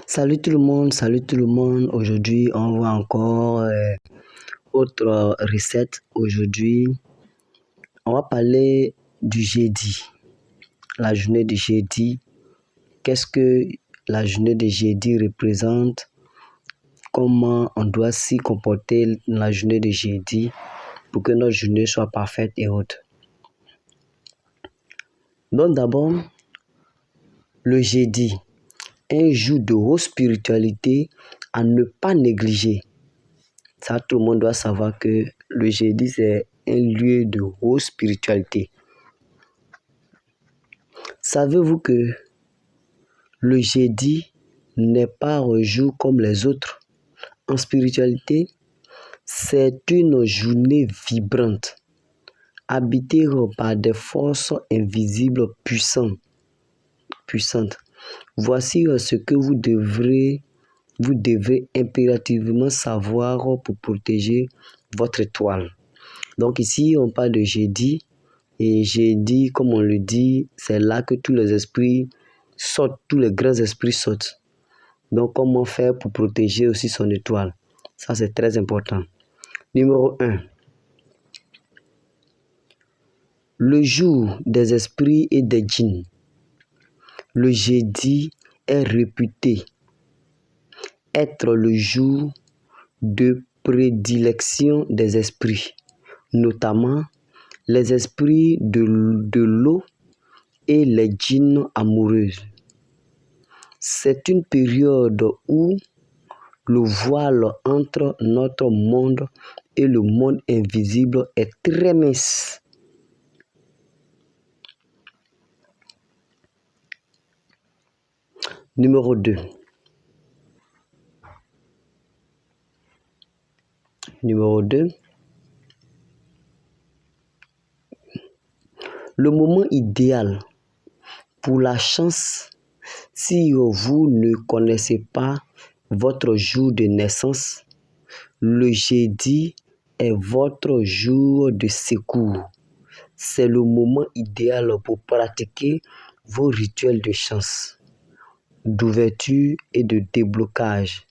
Salut tout le monde, salut tout le monde. Aujourd'hui, on voit encore autre recette. Aujourd'hui, on va parler du jeudi, la journée du jeudi. Qu'est-ce que la journée du jeudi représente? Comment on doit s'y comporter la journée du jeudi pour que notre journée soit parfaite et autre. Donc d'abord, le jeudi, un jour de haute spiritualité à ne pas négliger. Ça, tout le monde doit savoir que le jeudi, c'est un lieu de haute spiritualité. Savez-vous que le jeudi n'est pas un jour comme les autres? En spiritualité, c'est une journée vibrante, habitée par des forces invisibles puissantes. Voici ce que vous devez impérativement savoir pour protéger votre étoile. Donc ici, on parle de jeudi. Et jeudi, comme on le dit, c'est là que tous les esprits sortent, tous les grands esprits sortent. Donc comment faire pour protéger aussi son étoile? Ça, c'est très important. Numéro 1. Le jour des esprits et des djinns. Le jeudi est réputé être le jour de prédilection des esprits, notamment les esprits de l'eau et les djinns amoureuses. C'est une période où le voile entre notre monde et le monde invisible est très mince. Numéro 2. Le moment idéal pour la chance, si vous ne connaissez pas votre jour de naissance, le jeudi est votre jour de secours. C'est le moment idéal pour pratiquer vos rituels de chance, d'ouverture et de déblocage.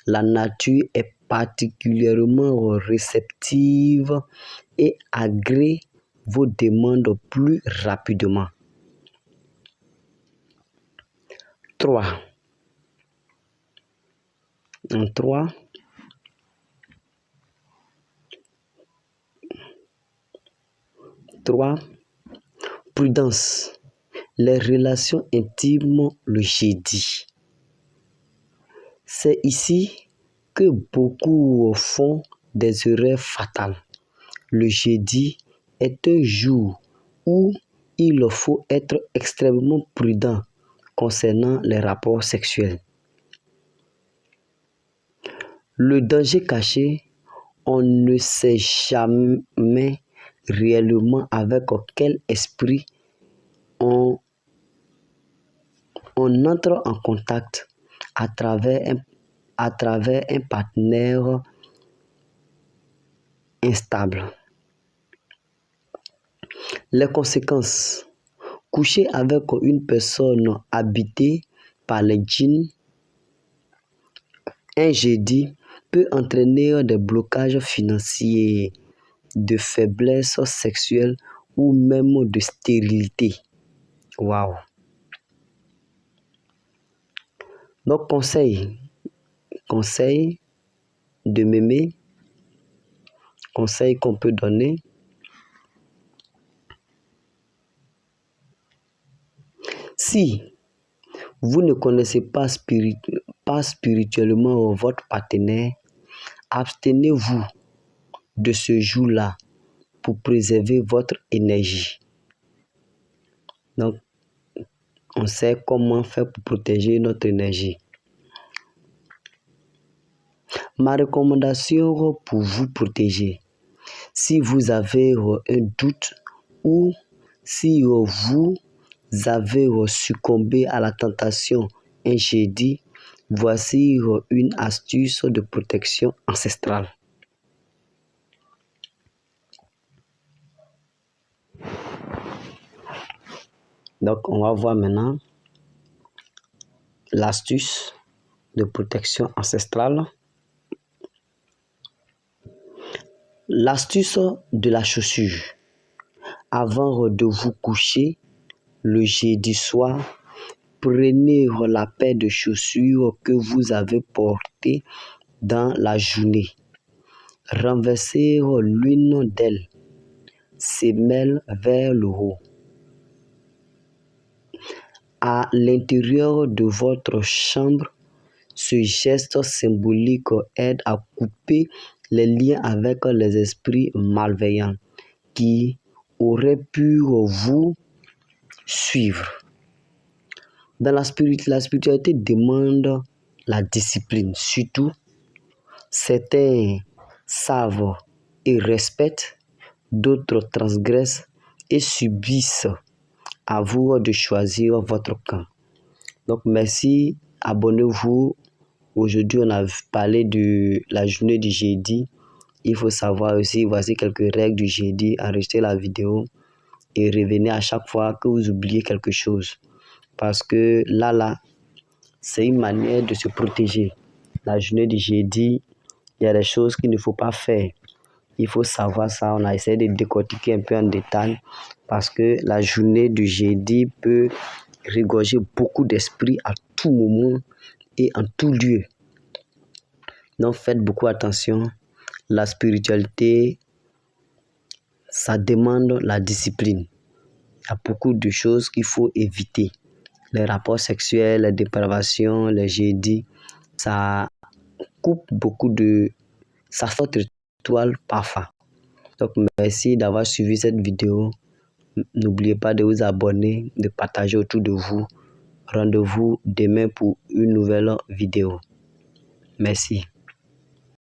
La nature est particulièrement réceptive et agrée vos demandes plus rapidement. 3. Prudence. Les relations intimes le jeudi. C'est ici que beaucoup font des erreurs fatales. Le jeudi est un jour où il faut être extrêmement prudent concernant les rapports sexuels. Le danger caché, on ne sait jamais réellement avec quel esprit on entre en contact à travers un partenaire instable. Les conséquences. Coucher avec une personne habitée par les djinns un jeudi peut entraîner des blocages financiers, de faiblesse sexuelle ou même de stérilité. Waouh! Donc, conseil de mémé, conseil qu'on peut donner. Si vous ne connaissez pas spirituellement votre partenaire, abstenez-vous de ce jour-là pour préserver votre énergie. Donc, on sait comment faire pour protéger notre énergie. Ma recommandation pour vous protéger, si vous avez un doute ou si vous avez succombé à la tentation un jeudi, voici une astuce de protection ancestrale. Donc, on va voir maintenant l'astuce. de protection ancestrale. L'astuce de la chaussure. Avant de vous coucher, le jeudi soir, prenez la paire de chaussures que vous avez portées dans la journée. Renversez l'une d'elles, semelle vers le haut. À l'intérieur de votre chambre, ce geste symbolique aide à couper les liens avec les esprits malveillants qui auraient pu vous suivre. Dans la spiritualité demande la discipline. Surtout, certains savent et respectent, d'autres transgressent et subissent. À vous de choisir votre camp. Donc merci, abonnez-vous. Aujourd'hui, on a parlé de la journée du jeudi. Il faut savoir aussi, voici quelques règles du jeudi. Enregistrez la vidéo et revenez à chaque fois que vous oubliez quelque chose. Parce que là, c'est une manière de se protéger. La journée du jeudi, il y a des choses qu'il ne faut pas faire. Il faut savoir ça. On a essayé de décortiquer un peu en détail parce que la journée du jeudi peut regorger beaucoup d'esprit à tout moment et en tout lieu. Donc faites beaucoup attention. La spiritualité, ça demande la discipline. Il y a beaucoup de choses qu'il faut éviter. Les rapports sexuels, les dépravations, les jeudis, ça coupe beaucoup de... ça fait rituel parfois. Donc merci d'avoir suivi cette vidéo. N'oubliez pas de vous abonner, de partager autour de vous. Rendez-vous demain pour une nouvelle vidéo. Merci.